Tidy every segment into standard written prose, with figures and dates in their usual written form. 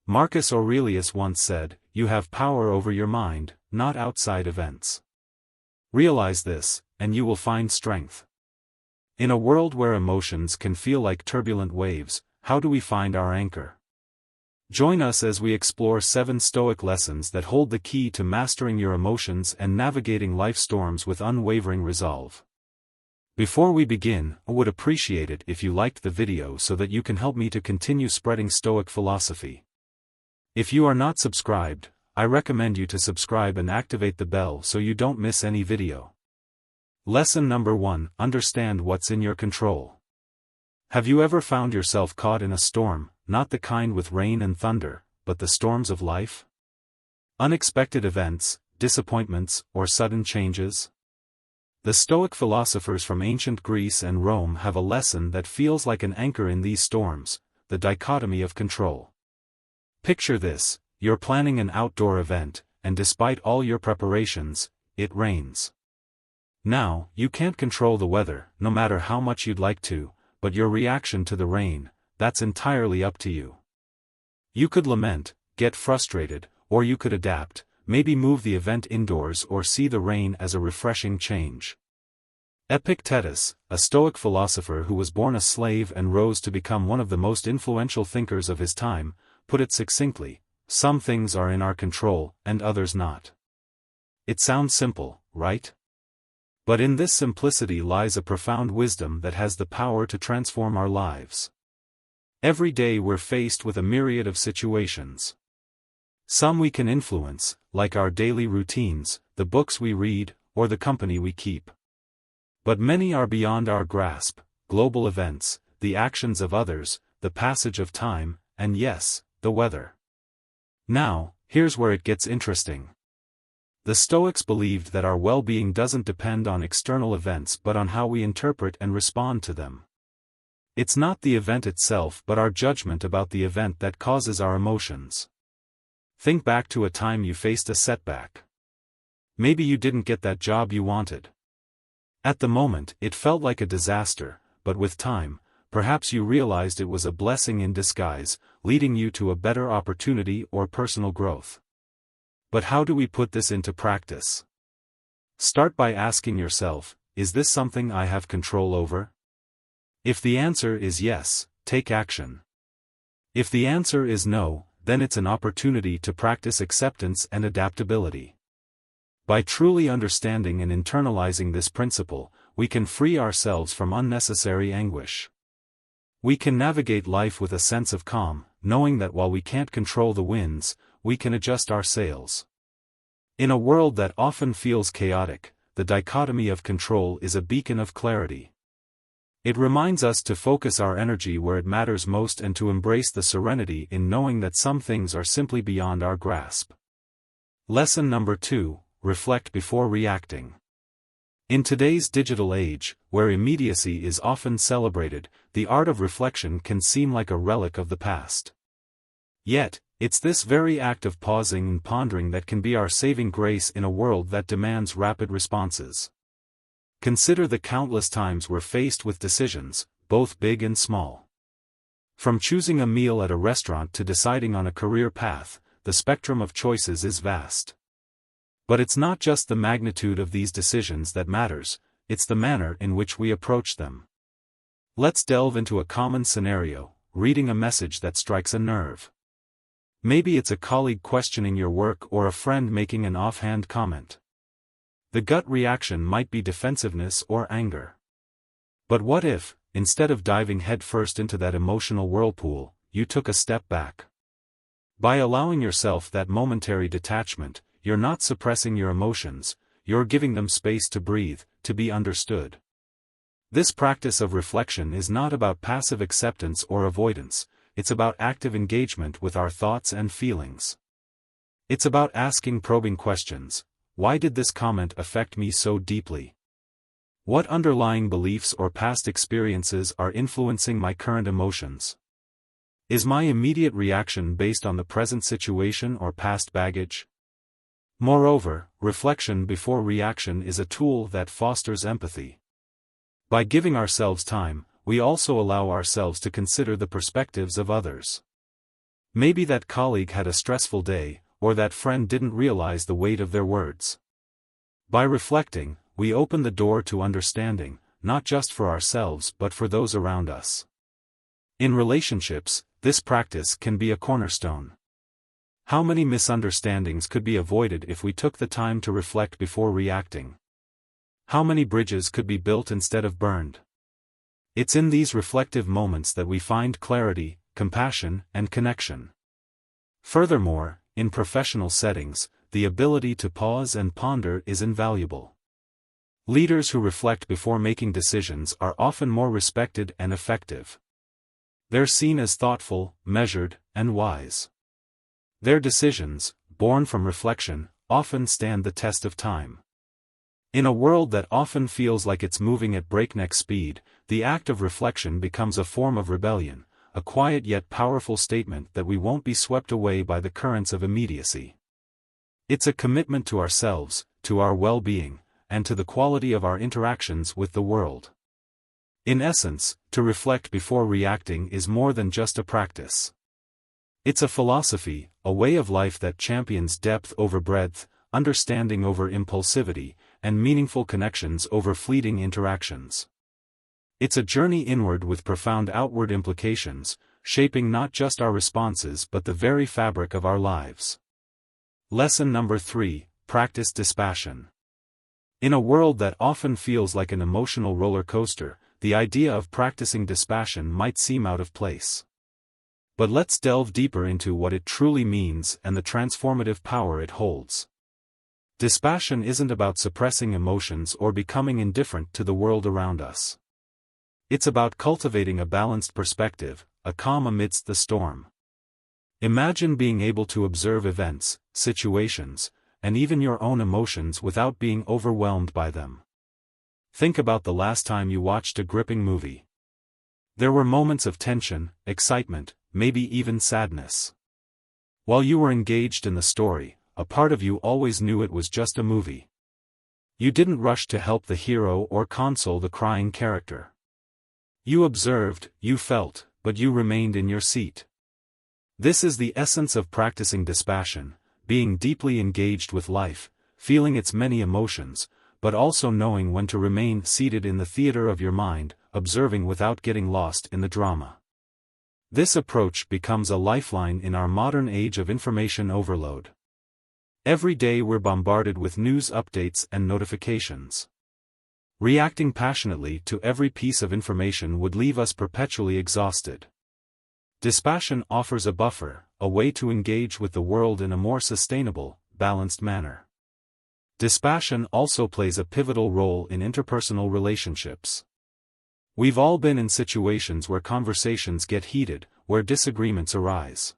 Marcus Aurelius once said, "You have power over your mind, not outside events." Realize this, and you will find strength. In a world where emotions can feel like turbulent waves, how do we find our anchor? Join us as we explore 7 Stoic lessons that hold the key to mastering your emotions and navigating life storms with unwavering resolve. Before we begin, I would appreciate it if you liked the video so that you can help me to continue spreading Stoic philosophy. If you are not subscribed, I recommend you to subscribe and activate the bell so you don't miss any video. Lesson number 1: Understand what's in your control. Have you ever found yourself caught in a storm, not the kind with rain and thunder, but the storms of life? Unexpected events, disappointments, or sudden changes? The Stoic philosophers from ancient Greece and Rome have a lesson that feels like an anchor in these storms: the dichotomy of control. Picture this: you're planning an outdoor event, and despite all your preparations, it rains. Now, you can't control the weather, no matter how much you'd like to, but your reaction to the rain, that's entirely up to you. You could lament, get frustrated, or you could adapt, maybe move the event indoors or see the rain as a refreshing change. Epictetus, a Stoic philosopher who was born a slave and rose to become one of the most influential thinkers of his time, put it succinctly: some things are in our control, and others not. It sounds simple, right? But in this simplicity lies a profound wisdom that has the power to transform our lives. Every day we're faced with a myriad of situations. Some we can influence, like our daily routines, the books we read, or the company we keep. But many are beyond our grasp: global events, the actions of others, the passage of time, and yes, the weather. Now, here's where it gets interesting. The Stoics believed that our well-being doesn't depend on external events but on how we interpret and respond to them. It's not the event itself but our judgment about the event that causes our emotions. Think back to a time you faced a setback. Maybe you didn't get that job you wanted. At the moment, it felt like a disaster, but with time, perhaps you realized it was a blessing in disguise, leading you to a better opportunity or personal growth. But how do we put this into practice? Start by asking yourself, is this something I have control over? If the answer is yes, take action. If the answer is no, then it's an opportunity to practice acceptance and adaptability. By truly understanding and internalizing this principle, we can free ourselves from unnecessary anguish. We can navigate life with a sense of calm, knowing that while we can't control the winds, we can adjust our sails. In a world that often feels chaotic, the dichotomy of control is a beacon of clarity. It reminds us to focus our energy where it matters most and to embrace the serenity in knowing that some things are simply beyond our grasp. Lesson number 2: Reflect before reacting. In today's digital age, where immediacy is often celebrated, the art of reflection can seem like a relic of the past. Yet, it's this very act of pausing and pondering that can be our saving grace in a world that demands rapid responses. Consider the countless times we're faced with decisions, both big and small. From choosing a meal at a restaurant to deciding on a career path, the spectrum of choices is vast. But it's not just the magnitude of these decisions that matters, it's the manner in which we approach them. Let's delve into a common scenario: reading a message that strikes a nerve. Maybe it's a colleague questioning your work or a friend making an offhand comment. The gut reaction might be defensiveness or anger. But what if, instead of diving headfirst into that emotional whirlpool, you took a step back? By allowing yourself that momentary detachment, you're not suppressing your emotions, you're giving them space to breathe, to be understood. This practice of reflection is not about passive acceptance or avoidance, it's about active engagement with our thoughts and feelings. It's about asking probing questions. Why did this comment affect me so deeply? What underlying beliefs or past experiences are influencing my current emotions? Is my immediate reaction based on the present situation or past baggage? Moreover, reflection before reaction is a tool that fosters empathy. By giving ourselves time, we also allow ourselves to consider the perspectives of others. Maybe that colleague had a stressful day, or that friend didn't realize the weight of their words. By reflecting, we open the door to understanding, not just for ourselves but for those around us. In relationships, this practice can be a cornerstone. How many misunderstandings could be avoided if we took the time to reflect before reacting? How many bridges could be built instead of burned? It's in these reflective moments that we find clarity, compassion, and connection. Furthermore, in professional settings, the ability to pause and ponder is invaluable. Leaders who reflect before making decisions are often more respected and effective. They're seen as thoughtful, measured, and wise. Their decisions, born from reflection, often stand the test of time. In a world that often feels like it's moving at breakneck speed, the act of reflection becomes a form of rebellion, a quiet yet powerful statement that we won't be swept away by the currents of immediacy. It's a commitment to ourselves, to our well-being, and to the quality of our interactions with the world. In essence, to reflect before reacting is more than just a practice. It's a philosophy, a way of life that champions depth over breadth, understanding over impulsivity, and meaningful connections over fleeting interactions. It's a journey inward with profound outward implications, shaping not just our responses but the very fabric of our lives. Lesson number 3: Practice dispassion. In a world that often feels like an emotional roller coaster, the idea of practicing dispassion might seem out of place. But let's delve deeper into what it truly means and the transformative power it holds. Dispassion isn't about suppressing emotions or becoming indifferent to the world around us. It's about cultivating a balanced perspective, a calm amidst the storm. Imagine being able to observe events, situations, and even your own emotions without being overwhelmed by them. Think about the last time you watched a gripping movie. There were moments of tension, excitement, maybe even sadness. While you were engaged in the story, a part of you always knew it was just a movie. You didn't rush to help the hero or console the crying character. You observed, you felt, but you remained in your seat. This is the essence of practicing dispassion, being deeply engaged with life, feeling its many emotions, but also knowing when to remain seated in the theater of your mind, observing without getting lost in the drama. This approach becomes a lifeline in our modern age of information overload. Every day we're bombarded with news updates and notifications. Reacting passionately to every piece of information would leave us perpetually exhausted. Dispassion offers a buffer, a way to engage with the world in a more sustainable, balanced manner. Dispassion also plays a pivotal role in interpersonal relationships. We've all been in situations where conversations get heated, where disagreements arise.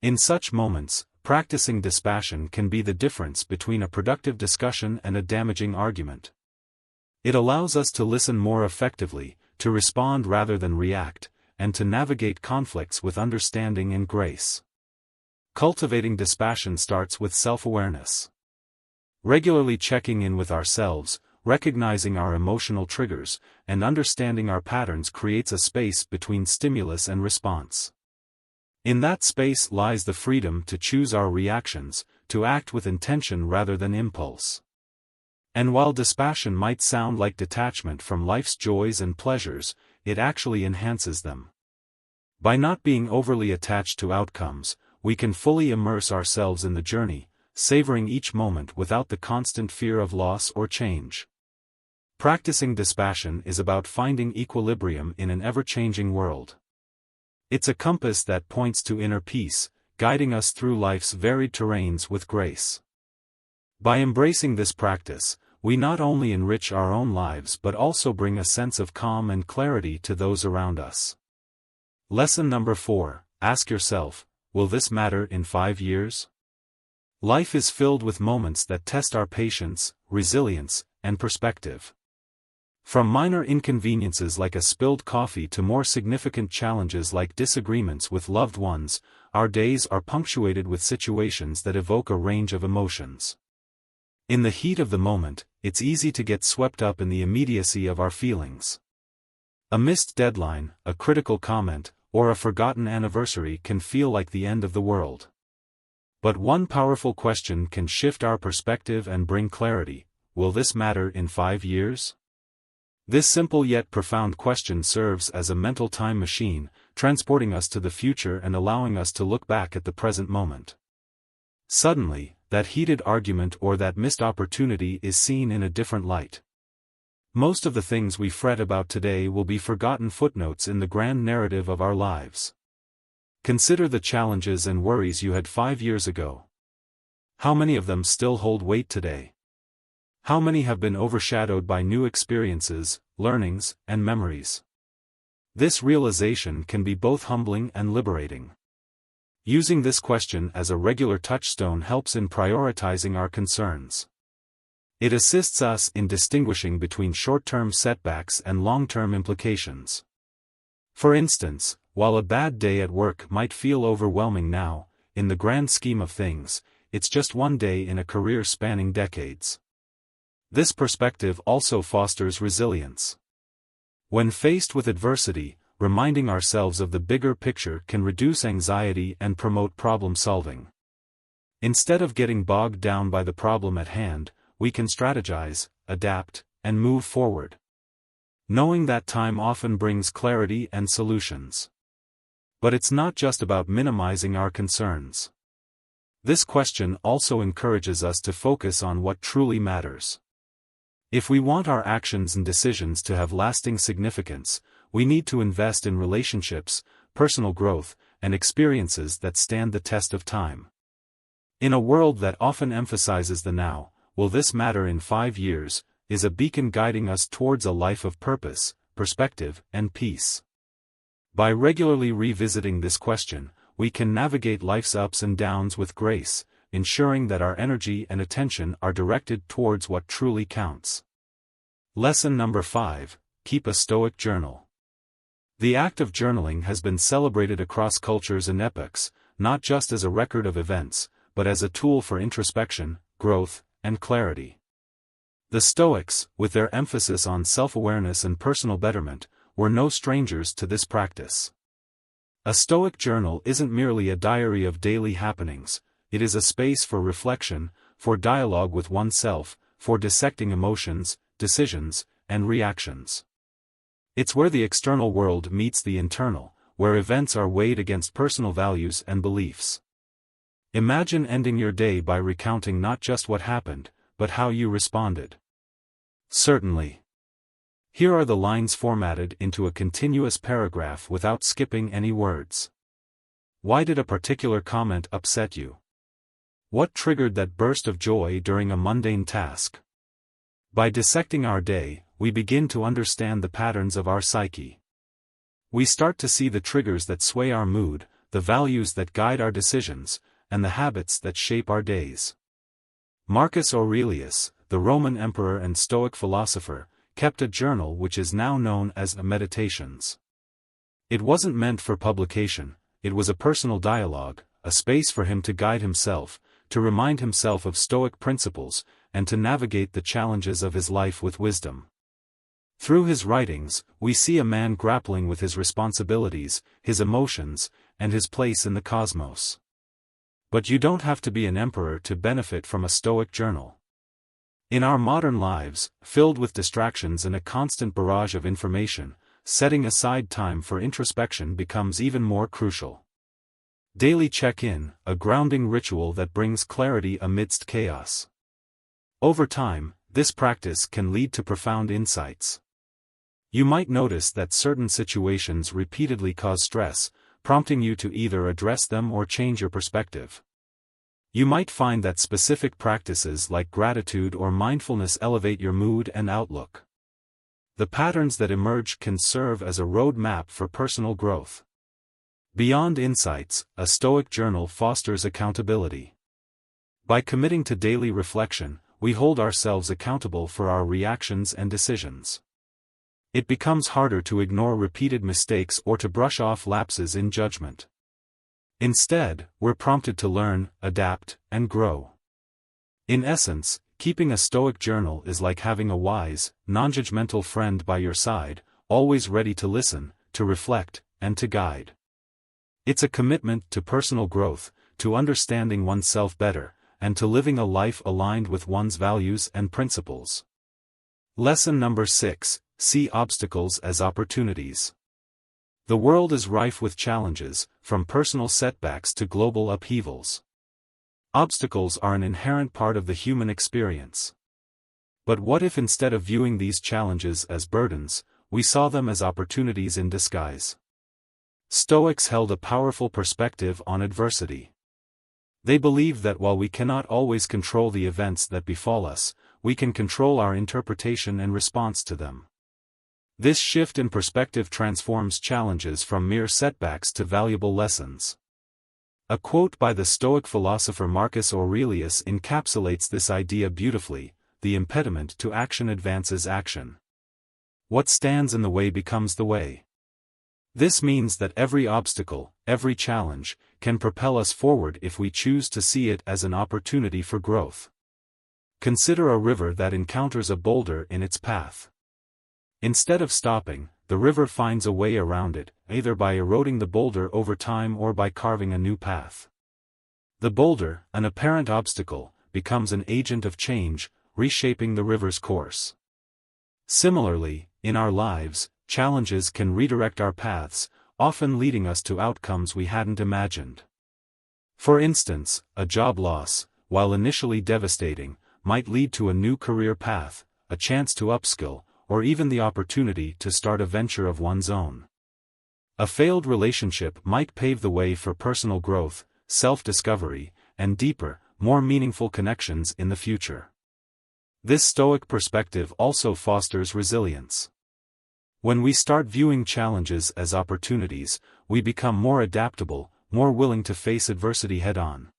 In such moments, practicing dispassion can be the difference between a productive discussion and a damaging argument. It allows us to listen more effectively, to respond rather than react, and to navigate conflicts with understanding and grace. Cultivating dispassion starts with self-awareness. Regularly checking in with ourselves, recognizing our emotional triggers, and understanding our patterns creates a space between stimulus and response. In that space lies the freedom to choose our reactions, to act with intention rather than impulse. And while dispassion might sound like detachment from life's joys and pleasures, it actually enhances them. By not being overly attached to outcomes, we can fully immerse ourselves in the journey, savoring each moment without the constant fear of loss or change. Practicing dispassion is about finding equilibrium in an ever-changing world. It's a compass that points to inner peace, guiding us through life's varied terrains with grace. By embracing this practice, we not only enrich our own lives but also bring a sense of calm and clarity to those around us. Lesson number 4: Ask yourself, will this matter in 5 years? Life is filled with moments that test our patience, resilience, and perspective. From minor inconveniences like a spilled coffee to more significant challenges like disagreements with loved ones, our days are punctuated with situations that evoke a range of emotions. In the heat of the moment, it's easy to get swept up in the immediacy of our feelings. A missed deadline, a critical comment, or a forgotten anniversary can feel like the end of the world. But one powerful question can shift our perspective and bring clarity: will this matter in 5 years? This simple yet profound question serves as a mental time machine, transporting us to the future and allowing us to look back at the present moment. Suddenly, that heated argument or that missed opportunity is seen in a different light. Most of the things we fret about today will be forgotten footnotes in the grand narrative of our lives. Consider the challenges and worries you had 5 years ago. How many of them still hold weight today? How many have been overshadowed by new experiences, learnings, and memories? This realization can be both humbling and liberating. Using this question as a regular touchstone helps in prioritizing our concerns. It assists us in distinguishing between short-term setbacks and long-term implications. For instance, while a bad day at work might feel overwhelming now, in the grand scheme of things, it's just one day in a career spanning decades. This perspective also fosters resilience. When faced with adversity, reminding ourselves of the bigger picture can reduce anxiety and promote problem-solving. Instead of getting bogged down by the problem at hand, we can strategize, adapt, and move forward. Knowing that time often brings clarity and solutions. But it's not just about minimizing our concerns. This question also encourages us to focus on what truly matters. If we want our actions and decisions to have lasting significance, we need to invest in relationships, personal growth, and experiences that stand the test of time. In a world that often emphasizes the now, will this matter in 5 years, is a beacon guiding us towards a life of purpose, perspective, and peace. By regularly revisiting this question, we can navigate life's ups and downs with grace, ensuring that our energy and attention are directed towards what truly counts. Lesson number 5: keep a Stoic journal. The act of journaling has been celebrated across cultures and epochs, not just as a record of events, but as a tool for introspection, growth, and clarity. The Stoics, with their emphasis on self-awareness and personal betterment, were no strangers to this practice. A Stoic journal isn't merely a diary of daily happenings. It is a space for reflection, for dialogue with oneself, for dissecting emotions, decisions, and reactions. It's where the external world meets the internal, where events are weighed against personal values and beliefs. Imagine ending your day by recounting not just what happened, but how you responded. Certainly. Here are the lines formatted into a continuous paragraph without skipping any words. Why did a particular comment upset you? What triggered that burst of joy during a mundane task? By dissecting our day, we begin to understand the patterns of our psyche. We start to see the triggers that sway our mood, the values that guide our decisions, and the habits that shape our days. Marcus Aurelius, the Roman emperor and Stoic philosopher, kept a journal which is now known as a Meditations. It wasn't meant for publication. It was a personal dialogue, a space for him to guide himself, to remind himself of Stoic principles, and to navigate the challenges of his life with wisdom. Through his writings, we see a man grappling with his responsibilities, his emotions, and his place in the cosmos. But you don't have to be an emperor to benefit from a Stoic journal. In our modern lives, filled with distractions and a constant barrage of information, setting aside time for introspection becomes even more crucial. Daily check-in, a grounding ritual that brings clarity amidst chaos. Over time, this practice can lead to profound insights. You might notice that certain situations repeatedly cause stress, prompting you to either address them or change your perspective. You might find that specific practices like gratitude or mindfulness elevate your mood and outlook. The patterns that emerge can serve as a roadmap for personal growth. Beyond insights, a Stoic journal fosters accountability. By committing to daily reflection, we hold ourselves accountable for our reactions and decisions. It becomes harder to ignore repeated mistakes or to brush off lapses in judgment. Instead, we're prompted to learn, adapt, and grow. In essence, keeping a Stoic journal is like having a wise, non-judgmental friend by your side, always ready to listen, to reflect, and to guide. It's a commitment to personal growth, to understanding oneself better, and to living a life aligned with one's values and principles. Lesson number 6: see obstacles as opportunities. The world is rife with challenges, from personal setbacks to global upheavals. Obstacles are an inherent part of the human experience. But what if instead of viewing these challenges as burdens, we saw them as opportunities in disguise? Stoics held a powerful perspective on adversity. They believed that while we cannot always control the events that befall us, we can control our interpretation and response to them. This shift in perspective transforms challenges from mere setbacks to valuable lessons. A quote by the Stoic philosopher Marcus Aurelius encapsulates this idea beautifully: "The impediment to action advances action. What stands in the way becomes the way." This means that every obstacle, every challenge, can propel us forward if we choose to see it as an opportunity for growth. Consider a river that encounters a boulder in its path. Instead of stopping, the river finds a way around it, either by eroding the boulder over time or by carving a new path. The boulder, an apparent obstacle, becomes an agent of change, reshaping the river's course. Similarly, in our lives, challenges can redirect our paths, often leading us to outcomes we hadn't imagined. For instance, a job loss, while initially devastating, might lead to a new career path, a chance to upskill, or even the opportunity to start a venture of one's own. A failed relationship might pave the way for personal growth, self-discovery, and deeper, more meaningful connections in the future. This Stoic perspective also fosters resilience. When we start viewing challenges as opportunities, we become more adaptable, more willing to face adversity head-on.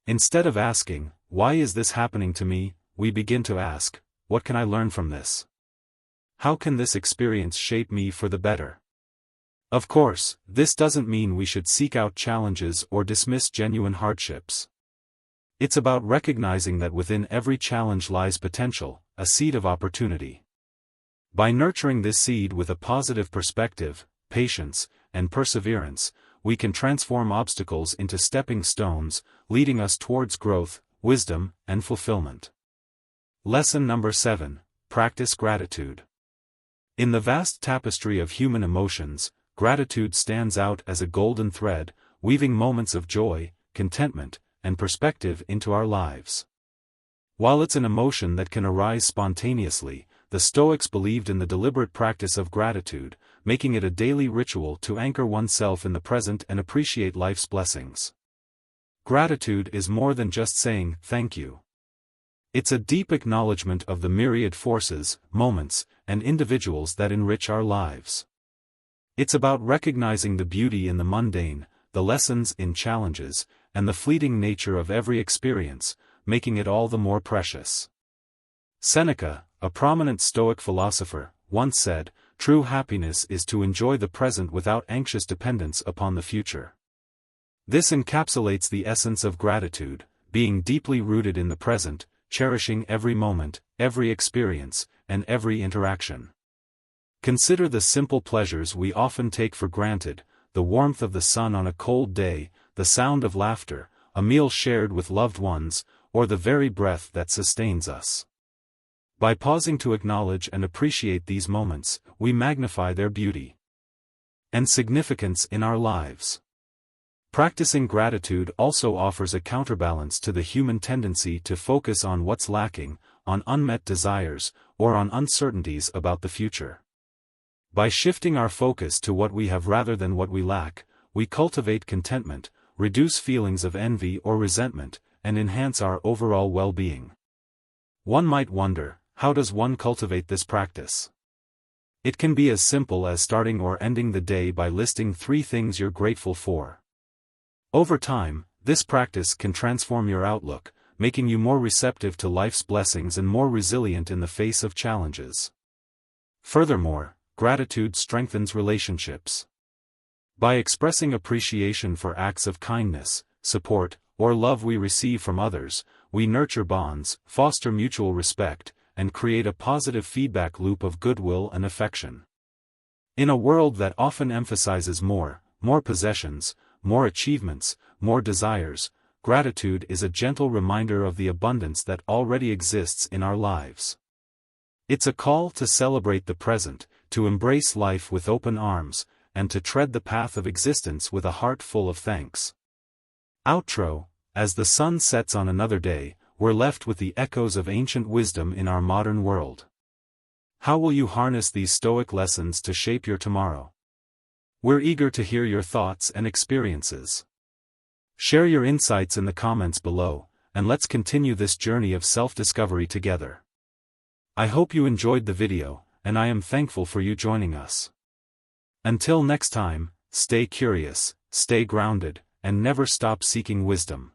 Instead of asking, "Why is this happening to me?" we begin to ask, "What can I learn from this? How can this experience shape me for the better?" Of course, this doesn't mean we should seek out challenges or dismiss genuine hardships. It's about recognizing that within every challenge lies potential, a seed of opportunity. By nurturing this seed with a positive perspective, patience, and perseverance, we can transform obstacles into stepping stones, leading us towards growth, wisdom, and fulfillment. Lesson number 7: practice gratitude. In the vast tapestry of human emotions, gratitude stands out as a golden thread, weaving moments of joy, contentment, and perspective into our lives. While it's an emotion that can arise spontaneously, the Stoics believed in the deliberate practice of gratitude, making it a daily ritual to anchor oneself in the present and appreciate life's blessings. Gratitude is more than just saying, "Thank you." It's a deep acknowledgement of the myriad forces, moments, and individuals that enrich our lives. It's about recognizing the beauty in the mundane, the lessons in challenges, and the fleeting nature of every experience, making it all the more precious. Seneca, a prominent Stoic philosopher, once said, "True happiness is to enjoy the present without anxious dependence upon the future." This encapsulates the essence of gratitude, being deeply rooted in the present, cherishing every moment, every experience, and every interaction. Consider the simple pleasures we often take for granted: the warmth of the sun on a cold day, the sound of laughter, a meal shared with loved ones, or the very breath that sustains us. By pausing to acknowledge and appreciate these moments, we magnify their beauty and significance in our lives. Practicing gratitude also offers a counterbalance to the human tendency to focus on what's lacking, on unmet desires, or on uncertainties about the future. By shifting our focus to what we have rather than what we lack, we cultivate contentment, reduce feelings of envy or resentment, and enhance our overall well-being. One might wonder, how does one cultivate this practice? It can be as simple as starting or ending the day by listing 3 things you're grateful for. Over time, this practice can transform your outlook, making you more receptive to life's blessings and more resilient in the face of challenges. Furthermore, gratitude strengthens relationships. By expressing appreciation for acts of kindness, support, or love we receive from others, we nurture bonds, foster mutual respect, and create a positive feedback loop of goodwill and affection. In a world that often emphasizes more more possessions, more achievements, more desires. Gratitude is a gentle reminder of the abundance that already exists in our lives. It's a call to celebrate the present, to embrace life with open arms, and to tread the path of existence with a heart full of thanks. Outro. As the sun sets on another day, we're left with the echoes of ancient wisdom in our modern world. How will you harness these Stoic lessons to shape your tomorrow? We're eager to hear your thoughts and experiences. Share your insights in the comments below, and let's continue this journey of self-discovery together. I hope you enjoyed the video, and I am thankful for you joining us. Until next time, stay curious, stay grounded, and never stop seeking wisdom.